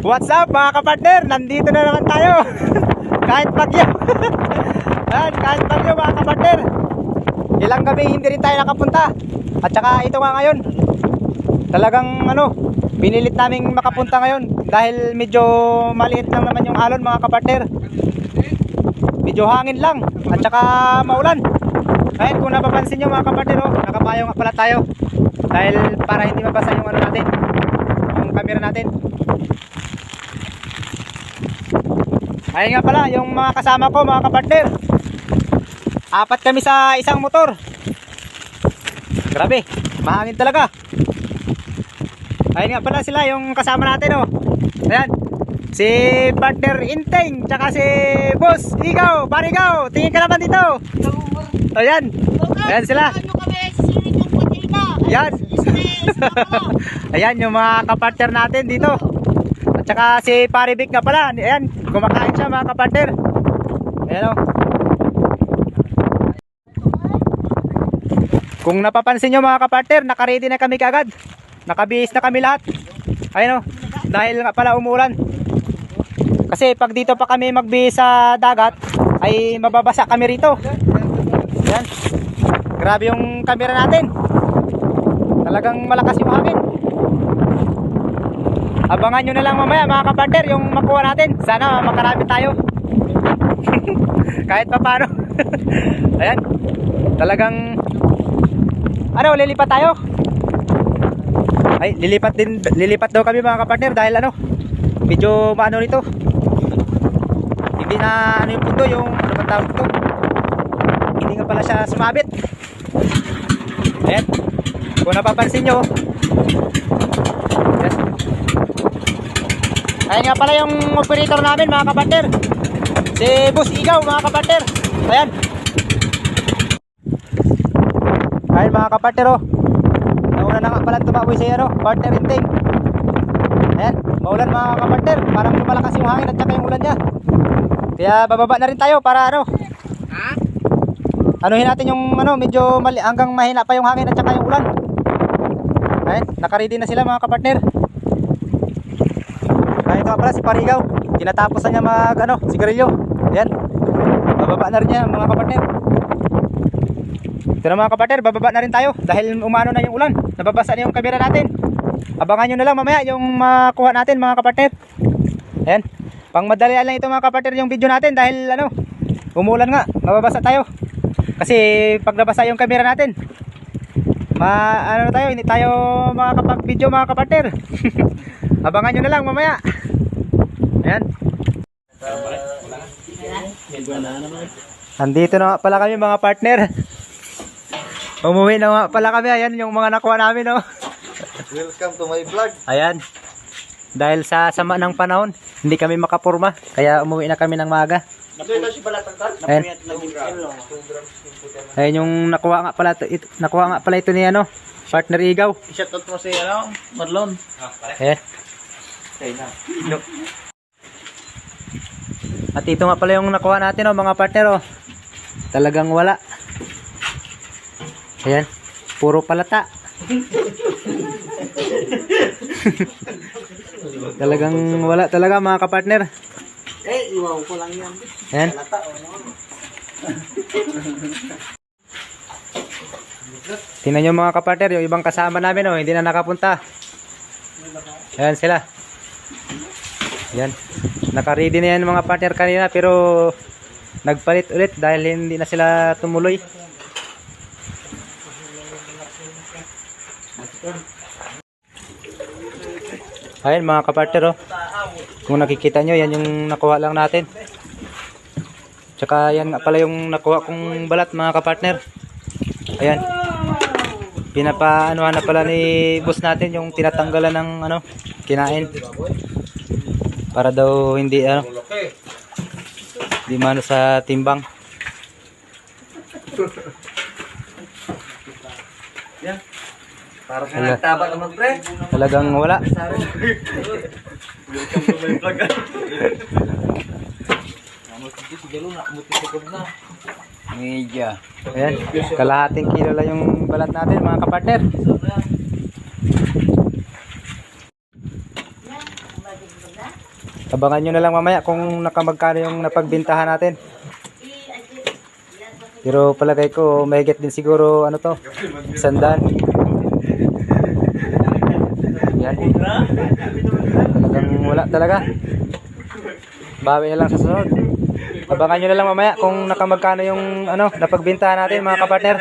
What's up mga kapartner? Nandito na naman tayo. Kahit bagyo. Ayan, kahit bagyo mga kapartner. Ilang gabi hindi rin tayo nakapunta. At saka ito nga ngayon, talagang pinilit naming makapunta ngayon. Dahil medyo maliit lang naman yung alon mga kapartner. Medyo hangin lang. At saka maulan. Ngayon kung napapansin nyo mga kapartner, nakapayo nga pala tayo. Dahil para hindi mabasa yung natin, yung camera natin. Ayun nga pala yung mga kasama ko mga kapartner. 4 kami sa isang motor. Grabe, mahangin talaga. Ayun nga pala sila yung kasama natin Ayan, si partner Inteng, tsaka si Boss Igaw, Parigaw. Tingin ka naman dito. Ayan, ayan sila. Ayan. Ayan yung mga kapartner natin dito. At saka si Paribik nga pala. Ayan, kumakain siya mga kapartner. Ayan Kung napapansin nyo mga kapartner, nakaready na kami kagad. Nakabihis na kami lahat. Ayan dahil nga pala umulan. Kasi pag dito pa kami magbihis sa dagat, ay mababasa kami rito. Ayan. Grabe yung camera natin. Talagang malakas yung hangin. Abangan nyo na lang mamaya mga kapartner yung makuha natin. Sana makarami tayo. Kahit pa paano. Ayan. Talagang lilipat tayo. Ay, lilipat daw kami mga kapartner dahil medyo maano nito. Hindi na yung pundo, yung bang tawag ito. Hindi nga pala siya sumabit. Ayan. Kung napapansin nyo, ayan. Ayan nga pala yung operator namin mga kapartner, si Boss Igaw mga kapartner. Ayan. Ayan mga kapartner nauna na nga pala tumaboy si partner Inteng. Ayan, maulan mga kapartner. Parang lumalakas yung hangin at saka yung ulan niya. Kaya bababa na rin tayo para anuhin natin yung medyo hanggang mahina pa yung hangin at saka yung ulan. Ayan, nakaready na sila mga kapartner. Ito nga pala si Parigaw. Tinatapos na niya sigarilyo. Ayan, bababa na rin niya mga kapartner. Ito na mga kapartner, bababa na rin tayo dahil umano na yung ulan. Nababasa na yung camera natin. Abangan nyo na lang mamaya yung makuha natin mga kapartner. Ayan, pang madalian lang ito mga kapartner yung video natin dahil umulan nga, mababasa tayo. Kasi pag nabasa yung camera natin, hindi tayo makakapag-video mga kapartner. Abangan nyo na lang mamaya. Ayan. Andito na nga pala kami mga partner. Umuwi na nga pala kami. Ayan yung mga nakuha namin Welcome to my vlog. Ayan. Dahil sa sama ng panahon, hindi kami makapurma. Kaya umuwi na kami ng maaga. Ayan. Ayan yung nakuha nga pala ito ni partner Igaw. Shoutout mo si Marlon. Ayan. At ito nga pala yung nakuha natin mga partner Talagang wala. Ayan, puro palata. Talagang wala talaga mga kapartner. Iwaw ko lang yan. Ayan. Tingnan nyo mga kapartner, yung ibang kasama namin hindi na nakapunta. Ayan sila. Ayan. Naka-ready na yan mga partner kanina pero nagpalit ulit dahil hindi na sila tumuloy. Ayan mga kapartner kung nakikita nyo yan yung nakuha lang natin. Tsaka yan nga pala yung nakuha kong balat mga kapartner. Ayan, pinapaanuhan na pala ni boss natin yung tinatanggalan ng kinain para daw hindi di mano sa timbang. Yan. Para sa nagtaba naman pre. Talagang wala. Welcome to my vlog. Medya. Ayan, kalahating kilo lang yung balat natin mga kapartner. Abangan nyo na lang mamaya kung nakamagkano yung napagbintahan natin. Pero palagay ko mahigit din siguro ano to, 100. Yan. Talagang wala talaga. Bawi na lang sa sunod. Abangan nyo na lang mamaya kung nakamagkano yung ano napagbintahan natin mga kapartner.